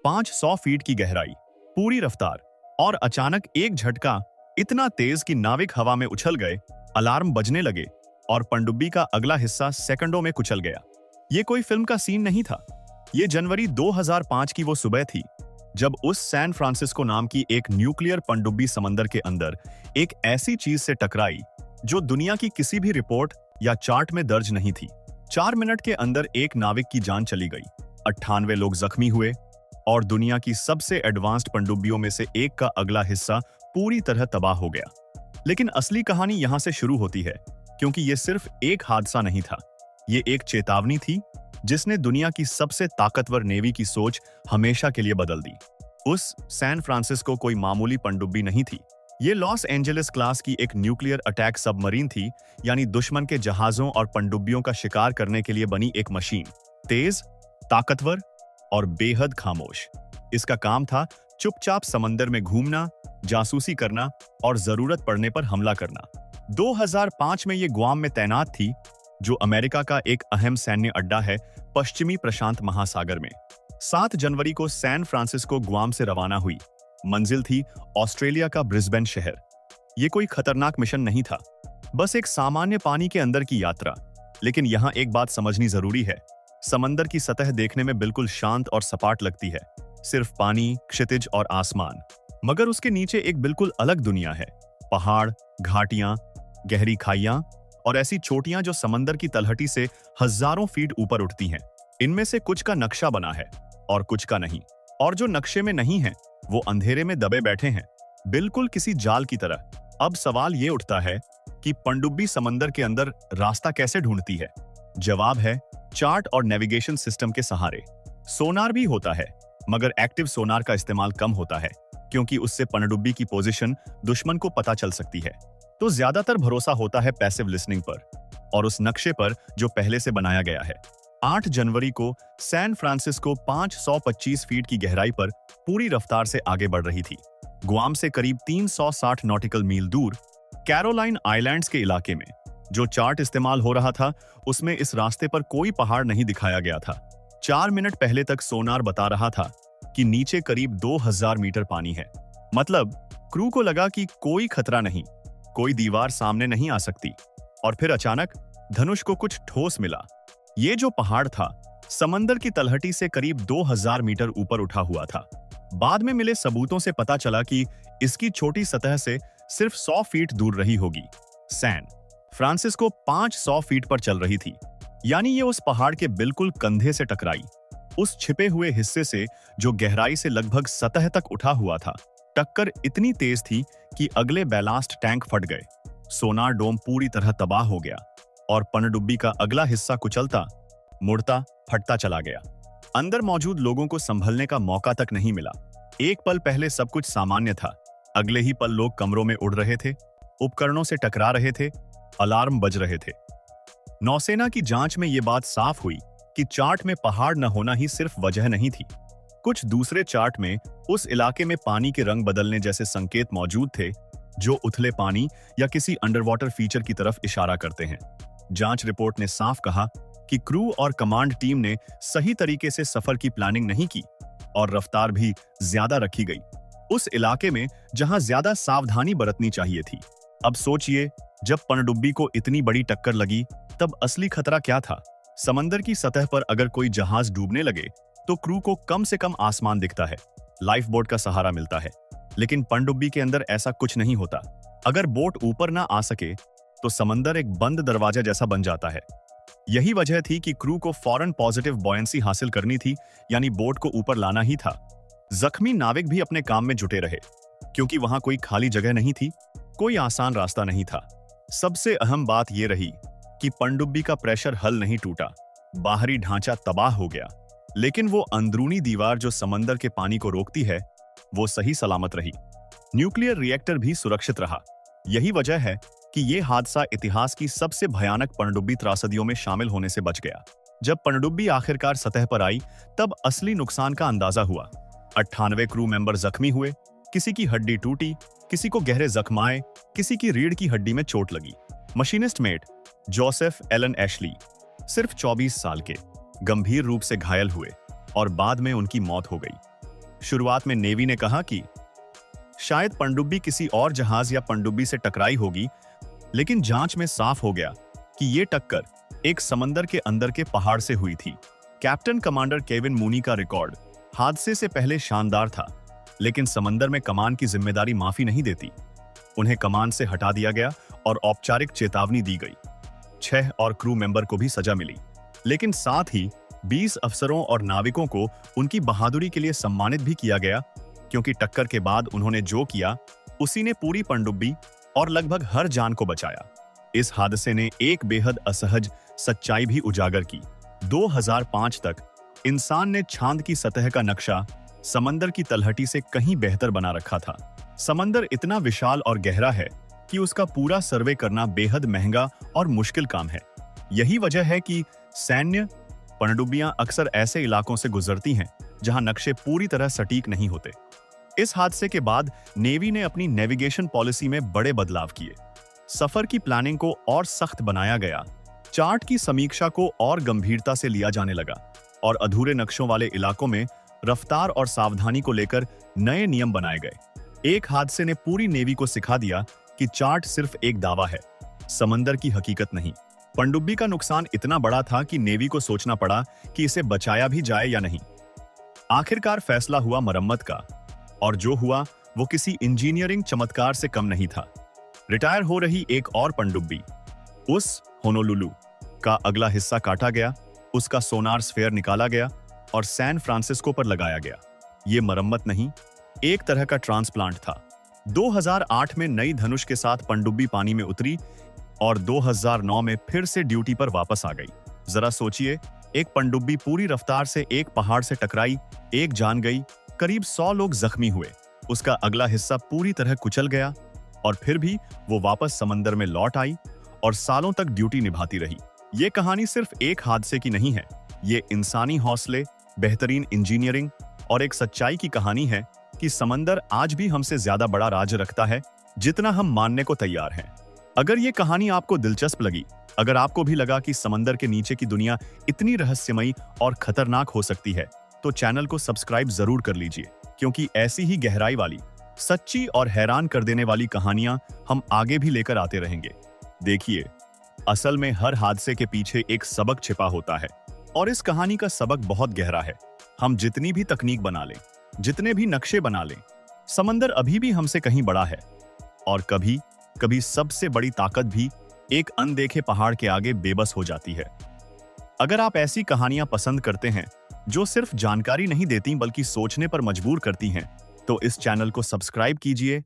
500 feet की गहराई, पूरी रफ्तार, और अचानक एक झटका इतना तेज कि नाविक हवा में उछल गए, अलार्म बजने लगे और पनडुब्बी का अगला हिस्सा सेकंडों में कुचल गया। ये कोई फिल्म का सीन नहीं था। ये जनवरी 2005 की वो सुबह थी जब उस सैन फ्रांसिस्को नाम की एक न्यूक्लियर पनडुब्बी समंदर के अंदर एक ऐसी चीज से टकराई जो दुनिया की किसी भी रिपोर्ट या चार्ट में दर्ज नहीं थी। 4 मिनट के अंदर एक नाविक की जान चली गई, 98 लोग जख्मी हुए और दुनिया की सबसे एडवांस्ड पनडुब्बियों में से एक का अगला हिस्सा पूरी तरह तबाह हो गया। लेकिन असली कहानी यहां से शुरू होती है, क्योंकि ये सिर्फ एक हादसा नहीं था, ये एक चेतावनी थी जिसने दुनिया की सबसे ताकतवर नेवी की सोच हमेशा के लिए बदल दी। उस सैन फ्रांसिस्को कोई मामूली पनडुब्बी नहीं थी। ये लॉस एंजेलिस क्लास की एक न्यूक्लियर अटैक सबमरीन थी, यानी दुश्मन के जहाजों और पनडुब्बियों का शिकार करने के लिए बनी एक मशीन। तेज, ताकतवर और बेहद खामोश। इसका काम था चुपचाप समंदर में घूमना, जासूसी करना और जरूरत पड़ने पर हमला करना। 2005 में ये गुआम में तैनात थी, जो अमेरिका का एक अहम सैन्य अड्डा है पश्चिमी प्रशांत महासागर में। 7 जनवरी को सैन फ्रांसिस्को गुआम से रवाना हुई। मंजिल थी ऑस्ट्रेलिया का ब्रिस्बेन शहर। ये कोई खतरनाक मिशन नहीं था, बस एक सामान्य पानी के अंदर की यात्रा। लेकिन यहाँ एक बात समझनी जरूरी है, समंदर की सतह देखने में बिल्कुल शांत और सपाट लगती है, सिर्फ पानी, क्षितिज और आसमान। मगर उसके नीचे एक बिल्कुल अलग दुनिया है। पहाड़, घाटियां, गहरी खाइयां और ऐसी चोटियां जो समंदर की तलहटी से हजारों फीट ऊपर उठती हैं। इनमें से कुछ का नक्शा बना है और कुछ का नहीं, और जो नक्शे में नहीं है वो अंधेरे में दबे बैठे हैं, बिल्कुल किसी जाल की तरह। अब सवाल ये उठता है कि पनडुब्बी समंदर के अंदर रास्ता कैसे ढूंढती है? जवाब है चार्ट और नेविगेशन सिस्टम के सहारे। सोनार भी होता है, मगर एक्टिव सोनार का इस्तेमाल कम होता है, क्योंकि उससे पनडुब्बी की पोजीशन दुश्मन को पता चल सकती है। तो ज्यादातर भरोसा होता है पैसिव लिसनिंग पर और उस नक्शे पर जो पहले से बनाया गया है। 8 जनवरी को सैन फ्रांसिस्को 525 फीट की गहराई पर पूरी रफ्तार से आगे बढ़ रही थी। गुआम से करीब 360 नॉटिकल मील दूर कैरोलाइन आइलैंड्स के इलाके में जो चार्ट इस्तेमाल हो रहा था, उसमें इस रास्ते पर कोई पहाड़ नहीं दिखाया गया था। 4 मिनट पहले तक सोनार बता रहा था कि नीचे करीब 2000 मीटर पानी है। मतलब क्रू को लगा कि कोई खतरा नहीं, कोई दीवार सामने नहीं आ सकती। और फिर अचानक धनुष को कुछ ठोस मिला। ये जो पहाड़ था, समंदर की तलहटी से करीब 2000 मीटर ऊपर उठा हुआ था। बाद में मिले सबूतों से पता चला कि इसकी छोटी सतह से सिर्फ 100 फीट दूर रही होगी। सैन फ्रांसिस्को 500 फीट पर चल रही थी, यानी ये उस पहाड़ के बिल्कुल कंधे से टकराई, उस छिपे हुए हिस्से से जो गहराई से लगभग सतह तक उठा हुआ था। टक्कर इतनी तेज थी कि अगले बैलास्ट टैंक फट गए, सोनार डोम पूरी तरह तबाह हो गया और पनडुब्बी का अगला हिस्सा कुचलता, मुड़ता, फटता चला गया। अंदर मौजूद लोगों को संभलने का मौका तक नहीं मिला। एक पल पहले सब कुछ सामान्य था, अगले ही पल लोग कमरों में उड़ रहे थे, उपकरणों से टकरा रहे थे, अलार्म बज रहे थे। नौसेना की जांच में यह बात साफ हुई कि चार्ट में पहाड़ न होना ही सिर्फ वजह नहीं थी। कुछ दूसरे चार्ट में उस इलाके में पानी के रंग बदलने जैसे संकेत मौजूद थे, जो उथले पानी या किसी अंडरवाटर फीचर की तरफ इशारा करते हैं। जांच रिपोर्ट ने साफ कहा कि क्रू और कमांड टीम ने सही तरीके से सफर की प्लानिंग नहीं की और रफ्तार भी ज्यादा रखी गई, उस इलाके में जहां ज्यादा सावधानी बरतनी चाहिए थी। अब सोचिए, जब पनडुब्बी को इतनी बड़ी टक्कर लगी, तब असली खतरा क्या था? समंदर की सतह पर अगर कोई जहाज डूबने लगे तो क्रू को कम से कम आसमान दिखता है, लाइफ बोट का सहारा मिलता है। लेकिन पनडुब्बी के अंदर ऐसा कुछ नहीं होता। अगर बोट ऊपर ना आ सके तो समंदर एक बंद दरवाजा जैसा बन जाता है। यही वजह थी कि क्रू को फौरन पॉजिटिव बॉयंसी हासिल करनी थी, यानी बोट को ऊपर लाना ही था। जख्मी नाविक भी अपने काम में जुटे रहे, क्योंकि वहां कोई खाली जगह नहीं थी, कोई आसान रास्ता नहीं था। सबसे अहम बात यह रही कि पनडुब्बी का प्रेशर हल नहीं टूटा, बाहरी ढांचा तबाह हो गया, लेकिन वो अंदरूनी दीवार जो समंदर के पानी को रोकती है, वो सही सलामत रही। न्यूक्लियर रिएक्टर भी सुरक्षित रहा। यही वजह है कि यह हादसा इतिहास की सबसे भयानक पनडुब्बी त्रासदियों में शामिल होने से बच गया। जब पनडुब्बी आखिरकार सतह पर आई, तब असली नुकसान का अंदाजा हुआ। 98 क्रू मेंबर जख्मी हुए, किसी की हड्डी टूटी, किसी को गहरे जख्म आए, किसी की रीढ़ की हड्डी में चोट लगी। Machinist mate Joseph Allen Ashley सिर्फ 24 साल के गंभीर रूप से घायल हुए और बाद में उनकी मौत हो गई। शुरुआत में नेवी ने कहा कि शायद पनडुब्बी किसी और जहाज या पनडुब्बी से टकराई होगी, लेकिन जांच में साफ हो गया कि ये टक्कर एक समंदर के अंदर के पहाड़ से हुई थी। कैप्टन कमांडर केविन मूनी का रिकॉर्ड हादसे से पहले शानदार था, लेकिन समंदर में कमान की जिम्मेदारी माफी नहीं देती। उन्हें कमान से हटा दिया गया और औपचारिक चेतावनी दी गई। 6 और क्रू मेंबर को भी सजा मिली, लेकिन साथ ही 20 अफसरों और नाविकों को उनकी बहादुरी के लिए सम्मानित भी किया गया, क्योंकि टक्कर के बाद उन्होंने जो किया उसी ने पूरी पनडुब्बी और लगभग हर जान को बचाया। इस हादसे ने एक बेहद असहज सच्चाई भी उजागर की। 2005 तक इंसान ने चांद की सतह का नक्शा समंदर की तलहटी से कहीं बेहतर बना रखा था। समंदर इतना विशाल और गहरा है कि उसका पूरा सर्वे करना बेहद महंगा और मुश्किल काम है। यही वजह है कि सैन्य पनडुब्बियां अक्सर ऐसे इलाकों से गुजरती हैं जहां नक्शे पूरी तरह सटीक नहीं होते। इस हादसे के बाद नेवी ने अपनी नेविगेशन पॉलिसी में बड़े बदलाव किए। सफर की प्लानिंग को और सख्त बनाया गया, चार्ट की समीक्षा को और गंभीरता से लिया जाने लगा और अधूरे नक्शों वाले इलाकों में रफ्तार और सावधानी को लेकर नए नियम बनाए गए। एक हादसे ने पूरी नेवी को सिखा दिया कि चार्ट सिर्फ एक दावा है, समंदर की हकीकत नहीं। पनडुब्बी का नुकसान इतना बड़ा था कि नेवी को सोचना पड़ा कि इसे बचाया भी जाए या नहीं। आखिरकार फैसला हुआ मरम्मत का, और जो हुआ वो किसी इंजीनियरिंग चमत्कार से कम नहीं था। रिटायर हो रही एक और पनडुब्बी, उस होनोलुलु का अगला हिस्सा काटा गया, उसका सोनार स्फेयर निकाला गया और सैन फ्रांसिस्को पर लगाया गया। ये मरम्मत नहीं, एक तरह का ट्रांसप्लांट था। 2008 में नई धनुष के साथ पनडुब्बी पानी में उतरी और 2009 में फिर से ड्यूटी पर वापस आ गई। जरा सोचिए, एक पनडुब्बी पूरी रफ्तार से एक पहाड़ से टकराई, एक जान गई, करीब 100 लोग जख्मी हुए, उसका अगला हिस्सा पूरी तरह कुचल गया और फिर भी वो वापस समंदर में लौट आई और सालों तक ड्यूटी निभाती रही। ये कहानी सिर्फ एक हादसे की नहीं है, ये इंसानी हौसले, बेहतरीन इंजीनियरिंग और एक सच्चाई की कहानी है कि समंदर आज भी हमसे ज्यादा बड़ा राज रखता है जितना हम मानने को तैयार हैं। अगर ये कहानी आपको दिलचस्प लगी, अगर आपको भी लगा कि समंदर के नीचे की दुनिया इतनी रहस्यमयी और खतरनाक हो सकती है, तो चैनल को सब्सक्राइब जरूर कर लीजिए, क्योंकि ऐसी ही गहराई वाली, सच्ची और हैरान कर देने वाली कहानियां हम आगे भी लेकर आते रहेंगे। देखिए, असल में हर हादसे के पीछे एक सबक छिपा होता है और इस कहानी का सबक बहुत गहरा है। हम जितनी भी तकनीक बना लें, जितने भी नक्शे बना लें, समंदर अभी भी हमसे कहीं बड़ा है और कभी कभी सबसे बड़ी ताकत भी एक अनदेखे पहाड़ के आगे बेबस हो जाती है। अगर आप ऐसी कहानियां पसंद करते हैं जो सिर्फ जानकारी नहीं देती बल्कि सोचने पर मजबूर करती हैं, तो इस चैनल को सब्सक्राइब कीजिए